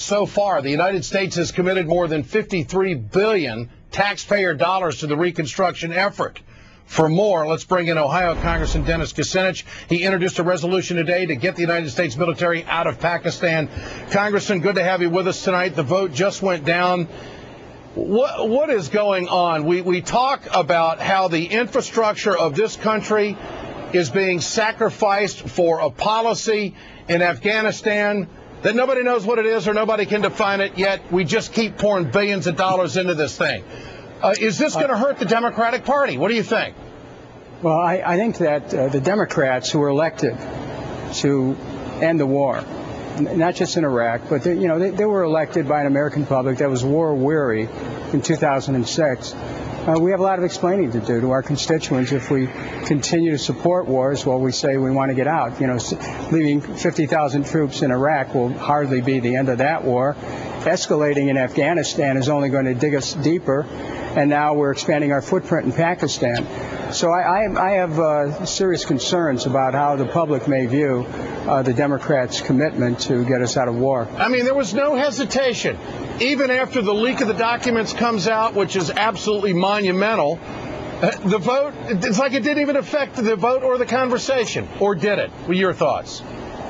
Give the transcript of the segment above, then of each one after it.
so far. The United States has committed more than $53 billion taxpayer dollars to the reconstruction effort. For more, let's bring in Ohio Congressman Dennis Kucinich. He introduced a resolution today to get the United States military out of Pakistan. Congressman, good to have you with us tonight. The vote just went down. What is going on? We talk about how the infrastructure of this country is being sacrificed for a policy in Afghanistan that nobody knows what it is or nobody can define it, yet we just keep pouring billions of dollars into this thing. Is this going to hurt the Democratic Party? What do you think? Well, I think that the Democrats who were elected to end the war, not just in Iraq, but they were elected by an American public that was war-weary in 2006. We have a lot of explaining to do to our constituents if we continue to support wars while we say we want to get out. Leaving 50,000 troops in Iraq will hardly be the end of that war. Escalating in Afghanistan is only going to dig us deeper, and now we're expanding our footprint in Pakistan. So I have serious concerns about how the public may view the Democrats' commitment to get us out of war. I mean, there was no hesitation. Even after the leak of the documents comes out, which is absolutely monumental, the vote, it's like it didn't even affect the vote or the conversation. Or did it? What are your thoughts?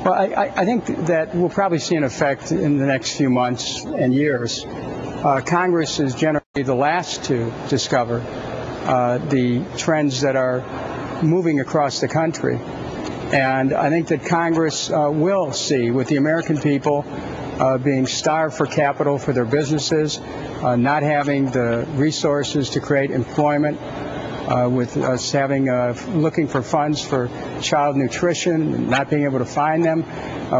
Well, I think that we'll probably see an effect in the next few months and years. Congress is generally the last to discover the trends that are moving across the country. And I think that Congress will see, with the American people being starved for capital for their businesses, not having the resources to create employment, with us looking for funds for child nutrition, not being able to find them,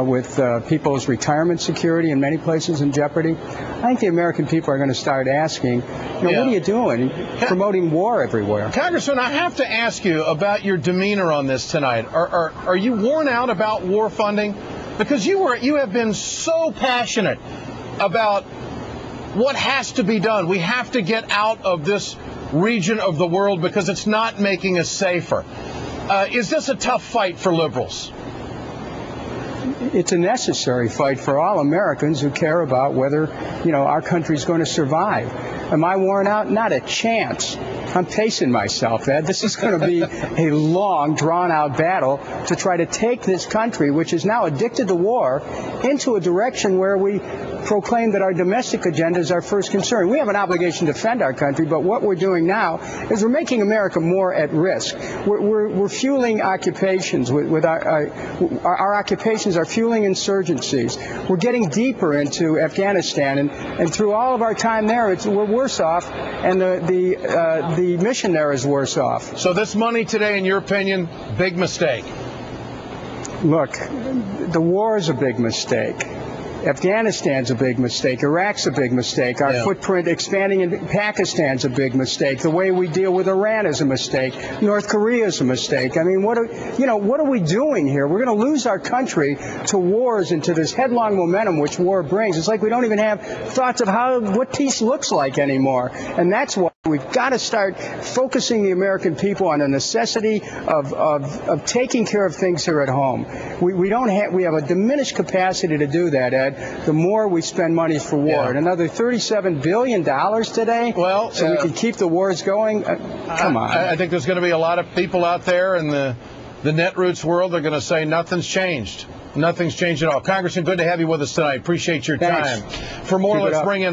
with people's retirement security in many places in jeopardy. I think the American people are going to start asking, what are you doing, promoting war everywhere? Congressman, I have to ask you about your demeanor on this tonight. Are you worn out about war funding? Because you have been so passionate about what has to be done. We have to get out of this region of the world because it's not making us safer. Is this a tough fight for liberals? It's a necessary fight for all Americans who care about whether, our country's going to survive. Am I worn out? Not a chance. I'm pacing myself, Ed. This is going to be a long, drawn-out battle to try to take this country, which is now addicted to war, into a direction where we proclaim that our domestic agenda is our first concern. We have an obligation to defend our country, but what we're doing now is we're making America more at risk. We're fueling occupations with our occupations are fueling insurgencies. We're getting deeper into Afghanistan, and through all of our time there, we're worse off, and the mission there is worse off. So this money today, in your opinion, big mistake? Look, the war is a big mistake. Afghanistan's a big mistake. Iraq's a big mistake. Our footprint expanding in Pakistan's a big mistake. The way we deal with Iran is a mistake. North Korea's a mistake. I mean, what are we doing here? We're going to lose our country to wars and to this headlong momentum which war brings. It's like we don't even have thoughts of what peace looks like anymore. And that's why we've got to start focusing the American people on the necessity of taking care of things here at home. We have a diminished capacity to do that, Ed. The more we spend money for war. And another $37 billion today, so we can keep the wars going. Come on. I think there's going to be a lot of people out there in the Netroots world that are going to say nothing's changed. Nothing's changed at all. Congressman, good to have you with us tonight. Appreciate your time. For more, let's bring in